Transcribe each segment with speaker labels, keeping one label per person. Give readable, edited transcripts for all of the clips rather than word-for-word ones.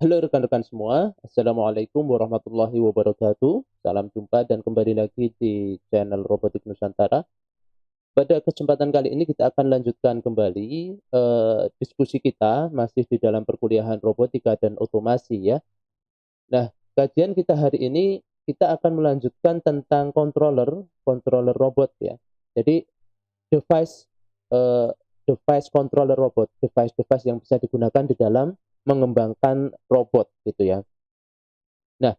Speaker 1: Halo rekan-rekan semua, Assalamualaikum warahmatullahi wabarakatuh. Salam jumpa dan kembali lagi di channel Robotik Nusantara. Pada kesempatan kali ini kita akan lanjutkan kembali diskusi kita masih di dalam perkuliahan robotika dan otomasi ya. Nah, kajian kita hari ini kita akan melanjutkan tentang controller robot ya. Jadi device eh, device controller robot, device-device yang bisa digunakan di dalam mengembangkan robot gitu ya. Nah,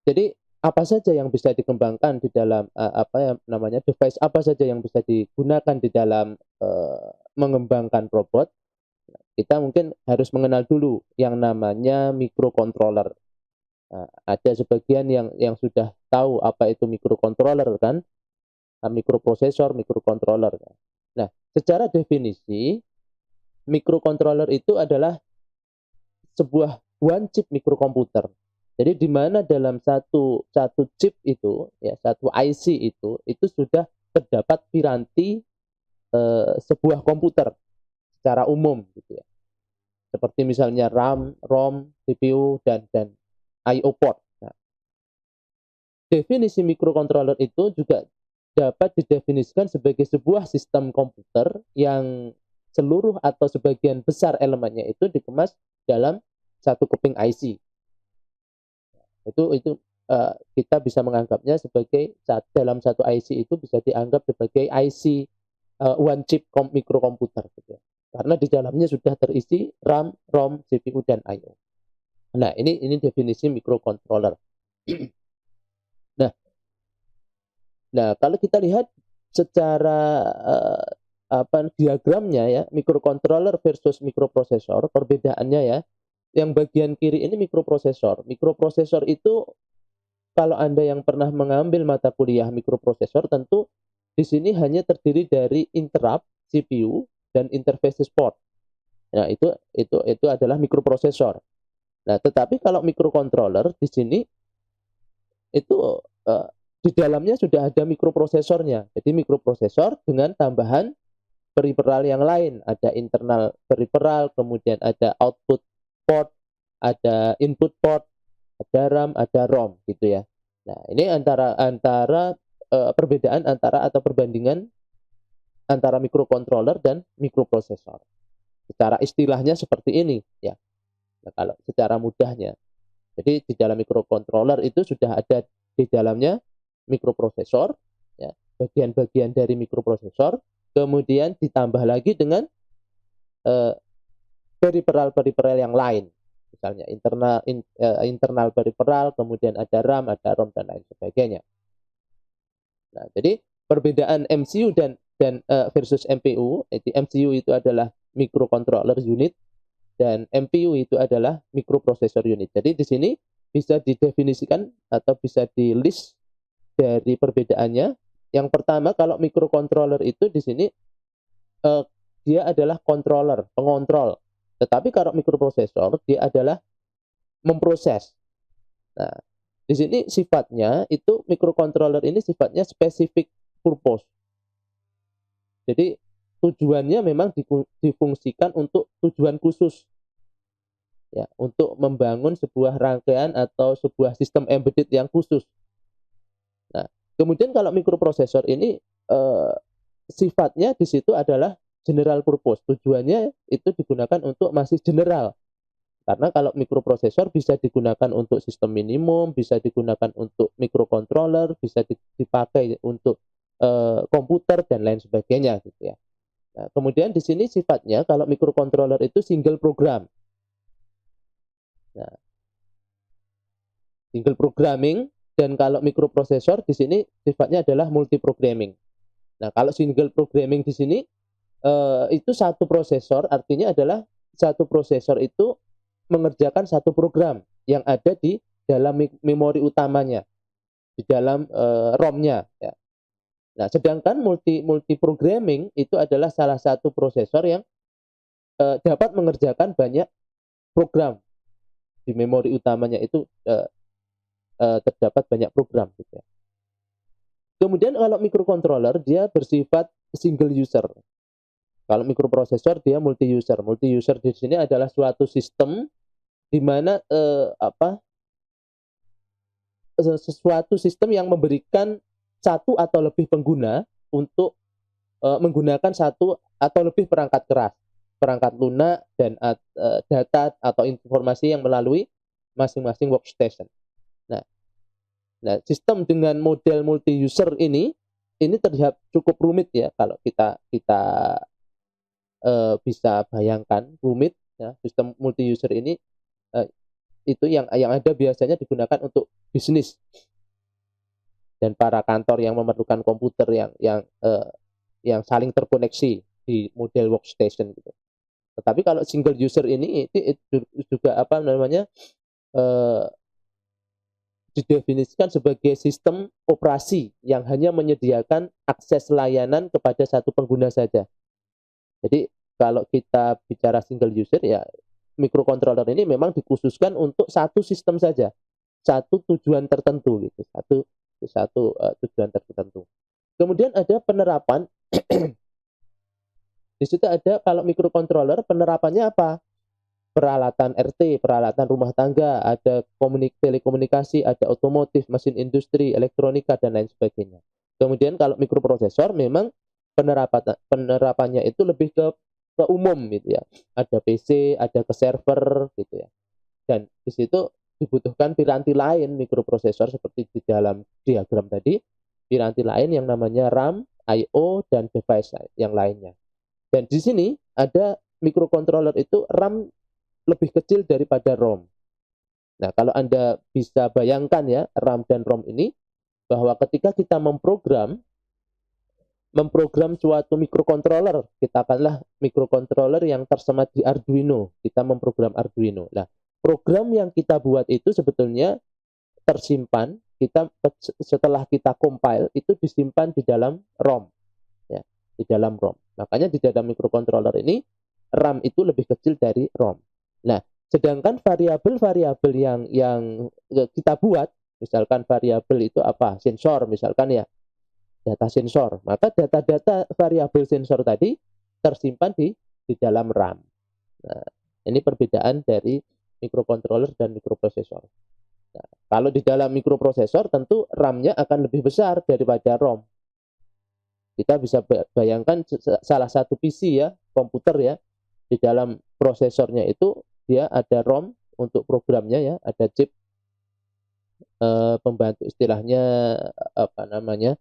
Speaker 1: jadi apa saja yang bisa dikembangkan di dalam apa yang namanya device apa saja yang bisa digunakan di dalam mengembangkan robot? Kita mungkin harus mengenal dulu yang namanya microcontroller. Nah, ada sebagian yang sudah tahu apa itu microcontroller kan? Mikroprosesor, microcontroller. Nah, secara definisi microcontroller itu adalah sebuah one chip mikrokomputer. Jadi di mana dalam satu satu chip itu, ya satu IC itu sudah terdapat piranti sebuah komputer secara umum, gitu ya. Seperti misalnya RAM, ROM, CPU dan I/O port. Nah, definisi microcontroller itu juga dapat didefinisikan sebagai sebuah sistem komputer yang seluruh atau sebagian besar elemennya itu dikemas dalam satu keping IC. Itu kita bisa menganggapnya sebagai dalam satu IC itu bisa dianggap sebagai IC one chip mikrokomputer gitu ya. Karena di dalamnya sudah terisi RAM, ROM, CPU dan I/O. Nah, ini definisi microcontroller. Nah, kalau kita lihat secara apa diagramnya ya, microcontroller versus microprosesor, perbedaannya ya. Yang bagian kiri ini mikroprosesor. Mikroprosesor itu kalau Anda yang pernah mengambil mata kuliah mikroprosesor, tentu di sini hanya terdiri dari interrupt, CPU, dan interface port. Nah, itu adalah mikroprosesor. Nah, tetapi kalau microcontroller di sini itu uh, di dalamnya sudah ada mikroprosesornya. Jadi mikroprosesor dengan tambahan peripheral yang lain. Ada internal peripheral, kemudian ada output port, ada input port, ada RAM, ada ROM gitu ya. Nah, ini antara antara perbedaan antara atau perbandingan antara microcontroller dan microprosesor. Secara istilahnya seperti ini ya. Nah, kalau secara mudahnya. Jadi di dalam microcontroller itu sudah ada di dalamnya mikroprosesor ya, bagian-bagian dari mikroprosesor, kemudian ditambah lagi dengan eh, peripheral-peripheral yang lain. Misalnya internal peripheral, kemudian ada RAM, ada ROM dan lain sebagainya. Nah, jadi perbedaan MCU dan versus MPU, jadi MCU itu adalah microcontroller unit dan MPU itu adalah microprocessor unit. Jadi di sini bisa didefinisikan atau bisa di list dari perbedaannya. Yang pertama kalau microcontroller itu di sini uh, dia adalah controller, pengontrol. Tetapi kalau microprocessor dia adalah memproses. Nah, di sini sifatnya itu microcontroller ini sifatnya specific purpose. Jadi tujuannya memang difungsikan untuk tujuan khusus ya, untuk membangun sebuah rangkaian atau sebuah sistem embedded yang khusus. Nah, kemudian kalau mikroprosesor ini sifatnya di situ adalah general purpose. Tujuannya itu digunakan untuk masih general. Karena kalau mikroprosesor bisa digunakan untuk sistem minimum, bisa digunakan untuk microcontroller, bisa dipakai untuk komputer dan lain sebagainya gitu ya. Nah, kemudian di sini sifatnya kalau microcontroller itu single program. Nah, single programming dan kalau microprosesor di sini sifatnya adalah multi programming. Nah, kalau single programming di sini itu satu prosesor artinya adalah satu prosesor itu mengerjakan satu program yang ada di dalam memori utamanya, di dalam ROM-nya ya. Nah, sedangkan multi programming itu adalah salah satu prosesor yang dapat mengerjakan banyak program di memori utamanya itu terdapat banyak program gitu ya. Kemudian kalau microcontroller dia bersifat single user. Kalau mikroprosesor dia multi user. Multi user di sini adalah suatu sistem di mana sesuatu sistem yang memberikan satu atau lebih pengguna untuk menggunakan satu atau lebih perangkat keras, perangkat lunak dan data atau informasi yang melalui masing-masing workstation. Nah, sistem dengan model multi user ini terlihat cukup rumit ya kalau kita bisa bayangkan rumit ya. Sistem multi user ini itu yang ada biasanya digunakan untuk bisnis dan para kantor yang memerlukan komputer yang saling terkoneksi di model workstation gitu. Tetapi kalau single user ini itu juga apa namanya didefinisikan sebagai sistem operasi yang hanya menyediakan akses layanan kepada satu pengguna saja. Jadi kalau kita bicara single user ya microcontroller ini memang dikhususkan untuk satu sistem saja, satu tujuan tertentu gitu, satu tujuan tertentu. Kemudian ada penerapan di situ ada kalau microcontroller penerapannya apa? Peralatan RT, peralatan rumah tangga, ada telekomunikasi, ada otomotif, mesin industri, elektronika dan lain sebagainya. Kemudian kalau mikroprosesor memang penerapannya itu lebih ke umum gitu ya. Ada PC, ada ke server gitu ya. Dan di situ dibutuhkan piranti lain mikroprosesor seperti di dalam diagram tadi, piranti lain yang namanya RAM, I/O dan device yang lainnya. Dan di sini ada microcontroller itu RAM lebih kecil daripada ROM. Nah, kalau Anda bisa bayangkan ya, RAM dan ROM ini, bahwa ketika kita memprogram suatu microcontroller, kita katakanlah microcontroller yang tersemat di Arduino, kita memprogram Arduino. Nah, program yang kita buat itu sebetulnya tersimpan, setelah kita compile, itu disimpan di dalam ROM. Ya, di dalam ROM. Makanya di dalam microcontroller ini, RAM itu lebih kecil dari ROM. Nah, sedangkan variabel-variabel yang kita buat, misalkan variabel itu apa? Sensor misalkan ya, data sensor. Maka data-data variabel sensor tadi tersimpan di dalam RAM. Nah, ini perbedaan dari microcontroller dan mikroprosesor. Nah, kalau di dalam mikroprosesor tentu RAM-nya akan lebih besar daripada ROM. Kita bisa bayangkan salah satu PC ya, komputer ya, di dalam prosesornya itu dia ada ROM untuk programnya ya, ada chip pembantu istilahnya apa namanya,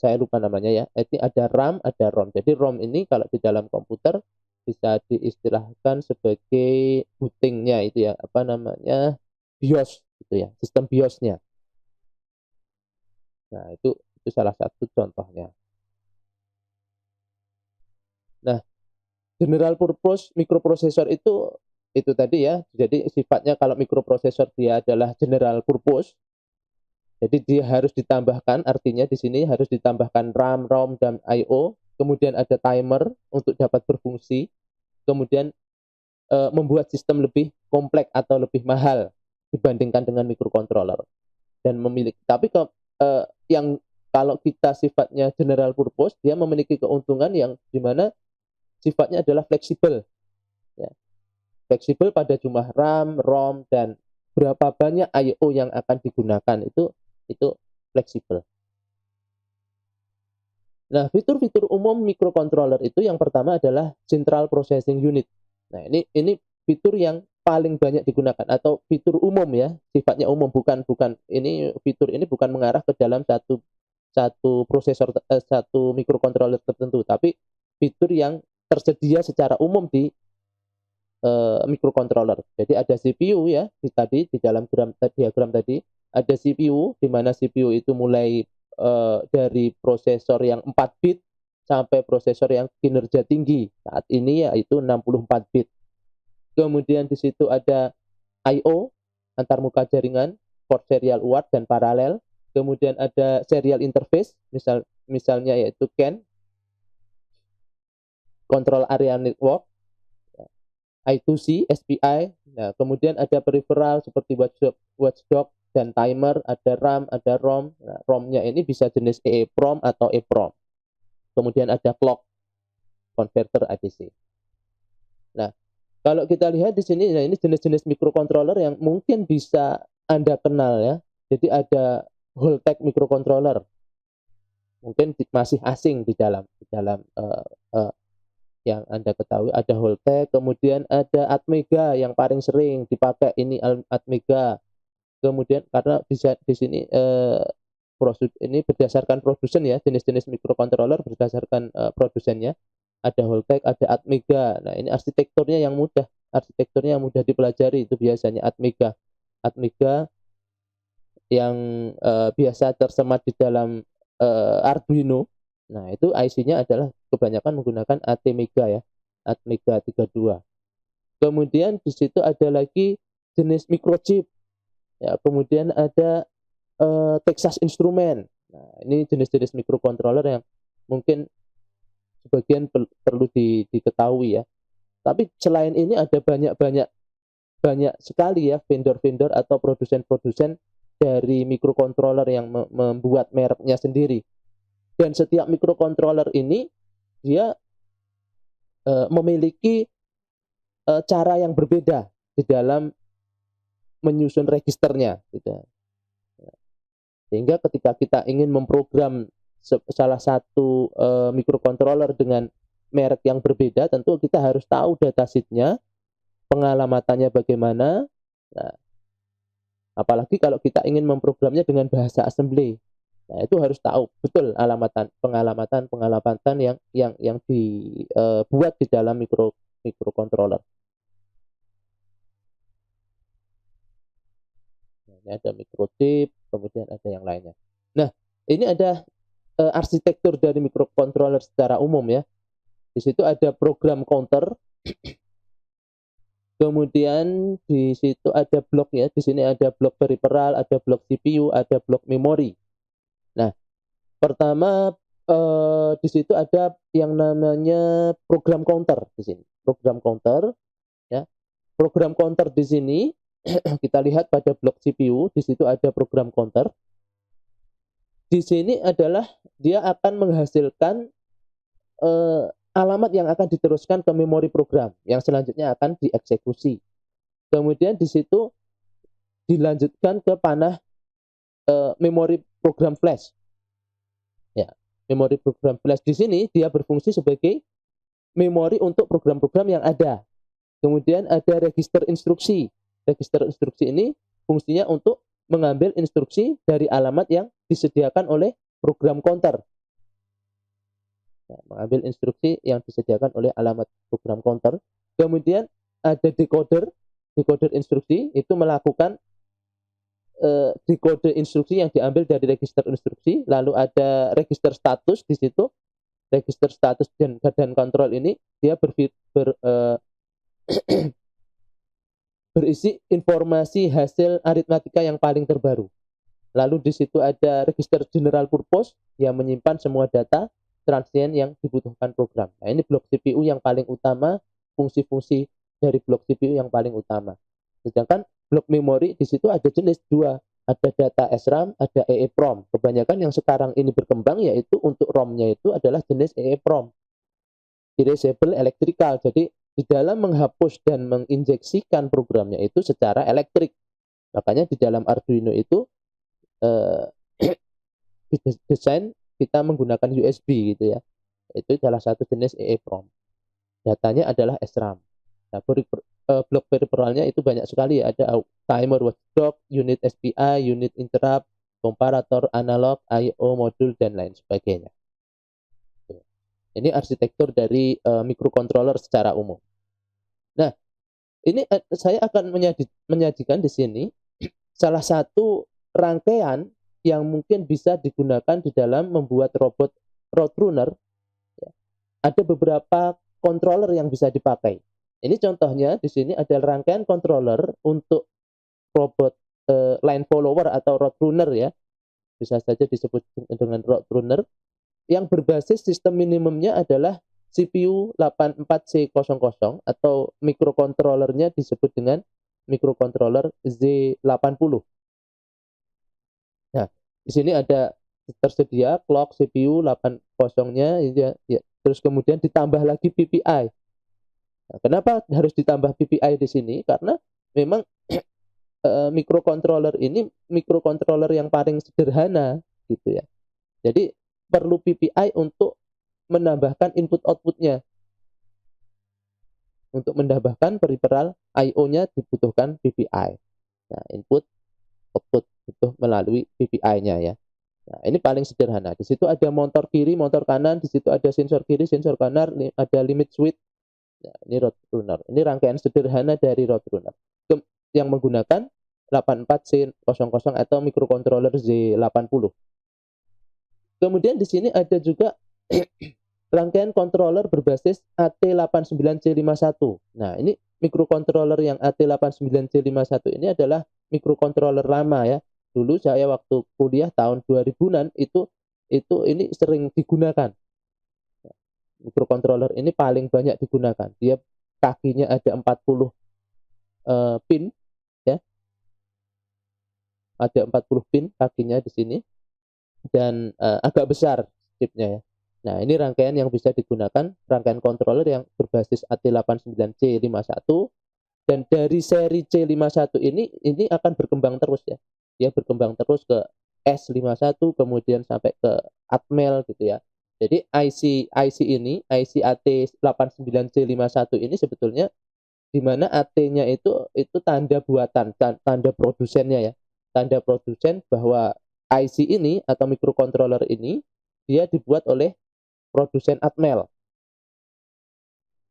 Speaker 1: saya lupa namanya ya. Jadi ada RAM, ada ROM. Jadi ROM ini kalau di dalam komputer bisa diistilahkan sebagai bootingnya itu ya, apa namanya, BIOS gitu ya, sistem BIOSnya. Nah itu salah satu contohnya. Nah, general purpose microprocessor itu tadi ya. Jadi sifatnya kalau microprocessor dia adalah general purpose. Jadi dia harus ditambahkan, artinya di sini harus ditambahkan RAM, ROM dan I/O. Kemudian ada timer untuk dapat berfungsi. Kemudian membuat sistem lebih kompleks atau lebih mahal dibandingkan dengan microcontroller. Dan memiliki yang kalau kita sifatnya general purpose, dia memiliki keuntungan yang dimana sifatnya adalah fleksibel. Ya. Fleksibel pada jumlah RAM, ROM, dan berapa banyak I/O yang akan digunakan itu fleksibel. Nah, fitur-fitur umum microcontroller itu yang pertama adalah Central Processing Unit. Nah, ini fitur yang paling banyak digunakan atau fitur umum ya, sifatnya umum, bukan ini fitur ini bukan mengarah ke dalam satu prosesor satu microcontroller tertentu, tapi fitur yang tersedia secara umum di microcontroller. Jadi ada CPU ya, di dalam diagram tadi ada CPU, di mana CPU itu mulai dari prosesor yang 4 bit sampai prosesor yang kinerja tinggi. Saat ini yaitu 64 bit. Kemudian di situ ada I/O, antarmuka jaringan, port serial UART dan paralel. Kemudian ada serial interface, misalnya yaitu CAN, Control Area Network, I2C, SPI. Nah, kemudian ada peripheral seperti watchdog dan timer, ada RAM, ada ROM. Nah, ROM-nya ini bisa jenis EEPROM atau EPROM. Kemudian ada clock converter ADC. Nah, kalau kita lihat di sini, nah ini jenis-jenis microcontroller yang mungkin bisa Anda kenal ya. Jadi ada Holtec microcontroller, mungkin masih asing di dalam yang Anda ketahui ada Holtec, kemudian ada Atmega yang paling sering dipakai ini Atmega. Kemudian karena di sini ini berdasarkan produsen ya, jenis-jenis microcontroller berdasarkan produsennya. Ada Holtec, ada Atmega. Nah, ini arsitekturnya yang mudah dipelajari itu biasanya Atmega. Atmega yang biasa tersemat di dalam Arduino. Nah, itu IC-nya adalah kebanyakan menggunakan Atmega ya. Atmega 32. Kemudian di situ ada lagi jenis microchip. Ya, kemudian ada Texas Instrument. Nah, ini jenis-jenis microcontroller yang mungkin sebagian perlu diketahui ya. Tapi selain ini ada banyak sekali ya vendor-vendor atau produsen-produsen dari microcontroller yang membuat mereknya sendiri. Dan setiap microcontroller ini dia memiliki cara yang berbeda di dalam menyusun registernya gitu. Sehingga ketika kita ingin memprogram salah satu microcontroller dengan merek yang berbeda, tentu kita harus tahu datasheet-nya, pengalamatannya bagaimana. Nah, apalagi kalau kita ingin memprogramnya dengan bahasa assembly. Nah, itu harus tahu betul pengalamatan yang dibuat di dalam microcontroller. Nah, ini ada microchip, kemudian ada yang lainnya. Nah, ini ada arsitektur dari microcontroller secara umum ya. Di situ ada program counter, kemudian di situ ada blok ya. Di sini ada blok peripheral, ada blok CPU, ada blok memori. Nah, pertama di situ ada yang namanya program counter di sini. Program counter ya. Program counter di sini kita lihat pada blok CPU, di situ ada program counter. Di sini adalah dia akan menghasilkan alamat yang akan diteruskan ke memori program yang selanjutnya akan dieksekusi. Kemudian di situ dilanjutkan ke panah memori program flash. Ya, memori program flash di sini dia berfungsi sebagai memori untuk program-program yang ada. Kemudian ada register instruksi. Register instruksi ini fungsinya untuk mengambil instruksi dari alamat yang disediakan oleh program counter. Mengambil instruksi yang disediakan oleh alamat program counter. Kemudian ada decoder. Decoder instruksi itu melakukan dekode instruksi yang diambil dari register instruksi. Lalu ada register status di situ. Register status dan kontrol ini dia berisi informasi hasil aritmatika yang paling terbaru. Lalu di situ ada register general purpose yang menyimpan semua data transient yang dibutuhkan program. Nah, ini blok CPU yang paling utama, fungsi-fungsi dari blok CPU yang paling utama. Sedangkan blok memori di situ ada jenis dua, ada data SRAM, ada EEPROM. Kebanyakan yang sekarang ini berkembang yaitu untuk ROM-nya itu adalah jenis EEPROM, erasable electrical. Jadi di dalam menghapus dan menginjeksikan programnya itu secara elektrik. Makanya di dalam Arduino itu desain kita menggunakan USB gitu ya. Itu salah satu jenis EEPROM. Datanya adalah SRAM. Nah, blok peripheralnya itu banyak sekali ya. Ada timer watchdog, unit SPI, unit interrupt, komparator analog, I/O modul dan lain sebagainya. Ini arsitektur dari microcontroller secara umum. Nah, ini saya akan menyajikan di sini salah satu rangkaian yang mungkin bisa digunakan di dalam membuat robot roadrunner. Ya. Ada beberapa controller yang bisa dipakai. Ini contohnya di sini ada rangkaian controller untuk robot line follower atau roadrunner ya. Bisa saja disebut dengan roadrunner yang berbasis sistem minimumnya adalah CPU 84C00 atau microcontrollernya disebut dengan microcontroller Z80. Nah, di sini ada tersedia clock CPU 80-nya ya, terus kemudian ditambah lagi PPI. Nah, kenapa harus ditambah PPI di sini? Karena memang microcontroller ini microcontroller yang paling sederhana gitu ya. Jadi perlu PPI untuk menambahkan input outputnya. Untuk menambahkan peripheral I/O-nya dibutuhkan PPI. Nah, input output itu melalui PPI-nya ya. Nah, ini paling sederhana. Di situ ada motor kiri, motor kanan, di situ ada sensor kiri, sensor kanan, ada limit switch. Nah, ini Roadrunner. Ini rangkaian sederhana dari Roadrunner yang menggunakan 84C00 atau microcontroller Z80. Kemudian di sini ada juga rangkaian controller berbasis AT89C51. Nah, ini microcontroller yang AT89C51 ini adalah microcontroller lama ya. Dulu saya waktu kuliah tahun 2000-an itu ini sering digunakan. Microcontroller ini paling banyak digunakan. Dia kakinya ada 40 pin ya. Ada 40 pin kakinya di sini dan agak besar chipnya ya. Nah, ini rangkaian yang bisa digunakan, rangkaian controller yang berbasis AT89C51, dan dari seri C51 ini akan berkembang terus ya. Dia berkembang terus ke S51, kemudian sampai ke Atmel gitu ya. Jadi IC ini, IC AT89C51 ini sebetulnya di mana AT-nya itu tanda buatan, tanda produsennya ya. Tanda produsen bahwa IC ini atau microcontroller ini dia dibuat oleh produsen Atmel.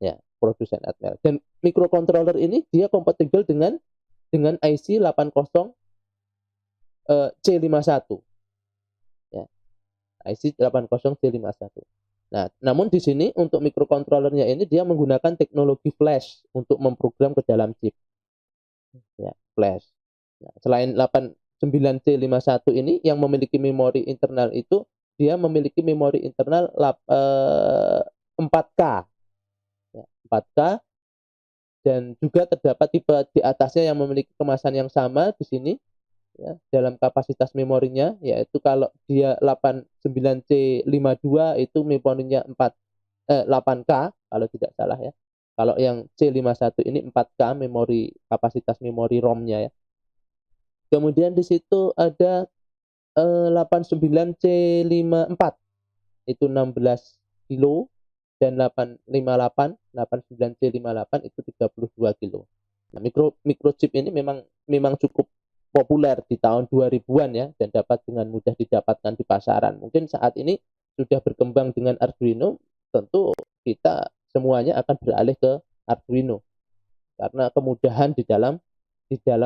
Speaker 1: Ya, produsen Atmel. Dan microcontroller ini dia kompatibel dengan IC 80 C51. Ya, IC 80 C51. Nah, namun di sini untuk microcontrollernya ini dia menggunakan teknologi flash untuk memprogram ke dalam chip. Ya, flash. Nah, selain 89C51 ini yang memiliki memori internal itu dia memiliki memori internal 4K. Ya, 4K, dan juga terdapat tipe di atasnya yang memiliki kemasan yang sama di sini ya, dalam kapasitas memorinya, yaitu kalau dia 89C52 itu memorinya 8K kalau tidak salah ya. Kalau yang C51 ini 4K memori, kapasitas memori ROM-nya ya. Kemudian di situ ada 89C54 itu 16 kilo, dan 89C58 itu 32 kilo. Nah, microchip ini memang cukup populer di tahun 2000-an ya, dan dapat dengan mudah didapatkan di pasaran. Mungkin saat ini sudah berkembang dengan Arduino, tentu kita semuanya akan beralih ke Arduino karena kemudahan di dalam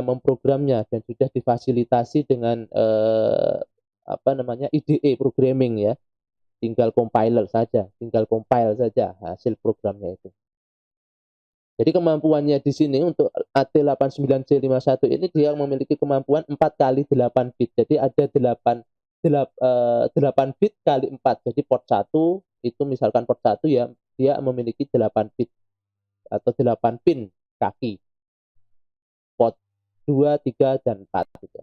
Speaker 1: memprogramnya, dan sudah difasilitasi dengan IDE programming ya. Tinggal compile saja hasil programnya itu. Jadi kemampuannya di sini untuk AT89C51 ini dia memiliki kemampuan 4 kali 8 bit. Jadi ada 8 bit kali 4. Jadi port 1 itu misalkan port 1 ya, dia memiliki 8 bit atau 8 pin kaki. Port 2, 3, dan 4 gitu.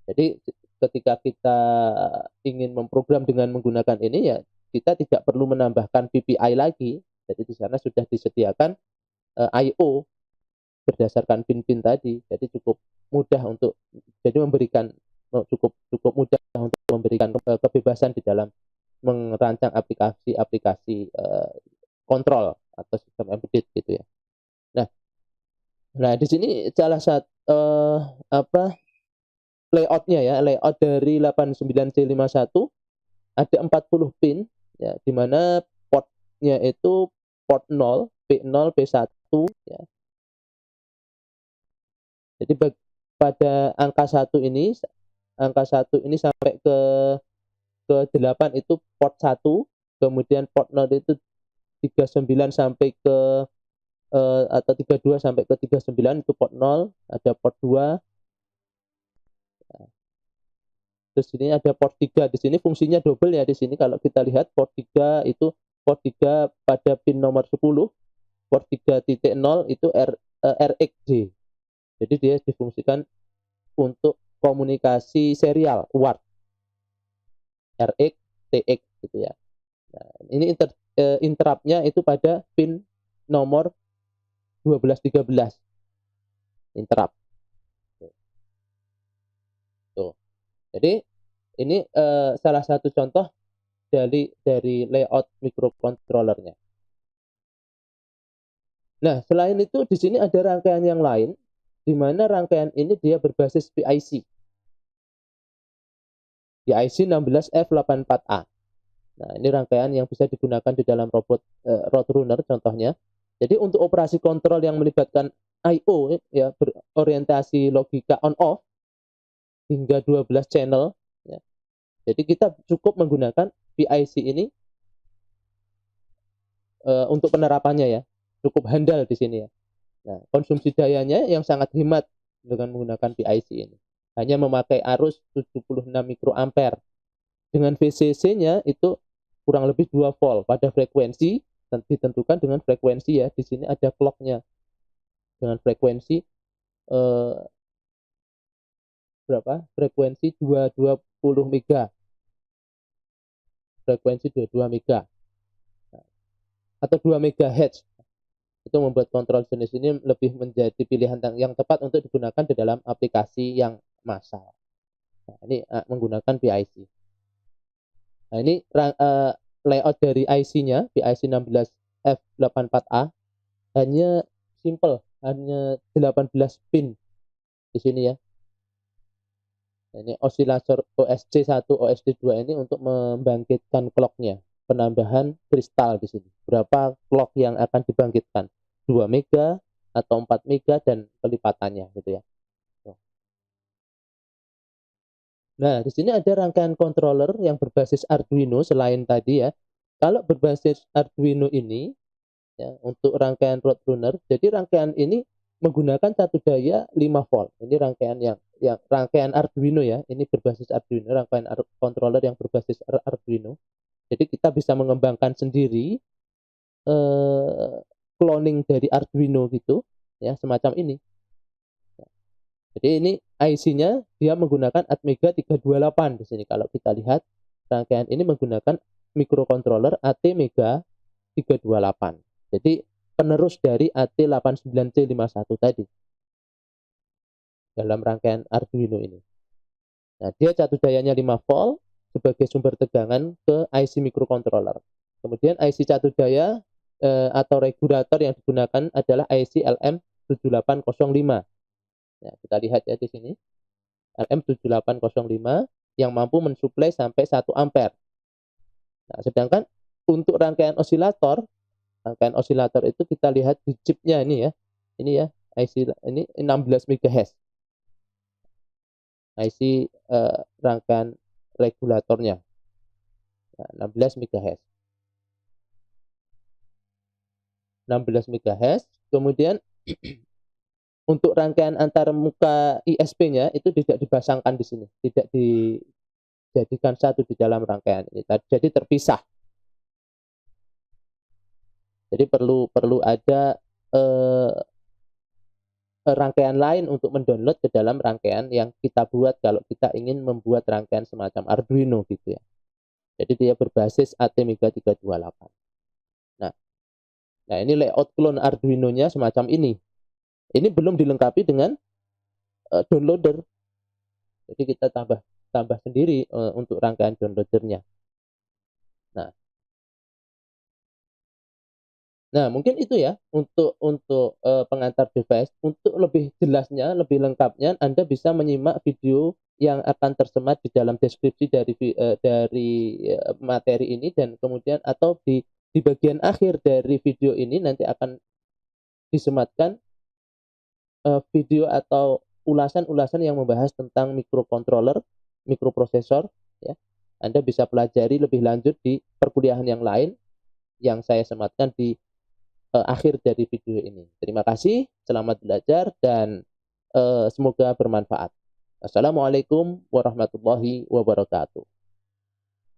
Speaker 1: Jadi ketika kita ingin memprogram dengan menggunakan ini ya, kita tidak perlu menambahkan PPI lagi. Jadi di sana sudah disediakan I/O berdasarkan pin-pin tadi. Jadi cukup mudah untuk memberikan cukup mudah untuk memberikan kebebasan di dalam merancang aplikasi kontrol atau sistem embedded gitu ya. Nah di sini salah satu layoutnya ya, layout dari 89C51 ada 40 pin ya, di mana portnya itu port 0, P0, P1 ya. Jadi pada angka 1 ini sampai ke 8 itu port 1, kemudian port 0 itu 39 sampai ke atau 32 sampai ke 39 itu port 0, ada port 2. Terus ini ada port 3, di sini fungsinya double ya. Di sini kalau kita lihat port 3 itu port 3 pada pin nomor 10, port 3.0 itu RxD. Jadi dia difungsikan untuk komunikasi serial UART. RX, TX gitu ya. Nah, ini interruptnya itu pada pin nomor 12-13 interrupt. Tuh. Jadi ini salah satu contoh dari layout microcontrollernya. Nah, selain itu di sini ada rangkaian yang lain, di mana rangkaian ini dia berbasis PIC. PIC 16F84A. Nah, ini rangkaian yang bisa digunakan di dalam robot Roadrunner contohnya. Jadi untuk operasi kontrol yang melibatkan I/O ya, berorientasi logika on off hingga 12 channel ya. Jadi kita cukup menggunakan PIC ini untuk penerapannya ya. Cukup handal di sini ya. Nah, konsumsi dayanya yang sangat hemat dengan menggunakan PIC ini. Hanya memakai arus 76 mikroampere. Dengan VCC-nya itu kurang lebih 2 volt pada frekuensi dan ditentukan dengan frekuensi ya. Di sini ada clock-nya. Dengan frekuensi berapa? Frekuensi 220 mega. Frekuensi 22 mega. Atau 2 MHz. Itu membuat kontrol jenis ini lebih menjadi pilihan yang tepat untuk digunakan di dalam aplikasi yang massal. Nah, ini menggunakan PIC. Nah, ini layout dari IC-nya, PIC 16F84A, hanya simple, hanya 18 pin di sini ya. Nah, ini osilator OSC1, OSC2 ini untuk membangkitkan clock-nya. Penambahan kristal di sini. Berapa clock yang akan dibangkitkan? 2 mega atau 4 mega dan kelipatannya gitu ya. Nah, di sini ada rangkaian controller yang berbasis Arduino selain tadi ya. Kalau berbasis Arduino ini ya untuk rangkaian Roadrunner, jadi rangkaian ini menggunakan satu daya 5 volt. Ini rangkaian yang rangkaian Arduino ya. Ini berbasis Arduino, rangkaian controller yang berbasis Arduino. Jadi kita bisa mengembangkan sendiri cloning dari Arduino gitu ya, semacam ini. Jadi ini IC-nya dia menggunakan Atmega 328 di sini. Kalau kita lihat rangkaian ini menggunakan microcontroller Atmega 328. Jadi penerus dari AT89C51 tadi dalam rangkaian Arduino ini. Nah, dia satu dayanya 5 volt sebagai sumber tegangan ke IC microcontroller. Kemudian IC satu daya atau regulator yang digunakan adalah IC LM7805. Ya, kita lihat ya di sini. LM7805 yang mampu mensuplai sampai 1 ampere. Nah, sedangkan untuk rangkaian osilator itu kita lihat di chipnya ini ya. Ini ya, IC ini 16 MHz. IC rangkaian regulatornya. Nah, 16 MHz. 16 MHz. Kemudian untuk rangkaian antar muka ISP-nya itu tidak dipasangkan di sini, tidak dijadikan satu di dalam rangkaian ini. Jadi terpisah. Jadi perlu ada rangkaian lain untuk mendownload ke dalam rangkaian yang kita buat kalau kita ingin membuat rangkaian semacam Arduino gitu ya. Jadi dia berbasis Atmega 328. Nah, ini layout clone Arduino-nya semacam ini. Ini belum dilengkapi dengan downloader. Jadi kita tambah sendiri untuk rangkaian downloadernya. Nah, mungkin itu ya untuk pengantar device. Untuk lebih jelasnya, lebih lengkapnya, Anda bisa menyimak video yang akan tersemat di dalam deskripsi dari materi ini, dan kemudian atau di bagian akhir dari video ini nanti akan disematkan video atau ulasan-ulasan yang membahas tentang microcontroller, microprosesor ya. Anda bisa pelajari lebih lanjut di perkuliahan yang lain yang saya sematkan di akhir dari video ini. Terima kasih, selamat belajar, dan semoga bermanfaat. Assalamualaikum warahmatullahi wabarakatuh.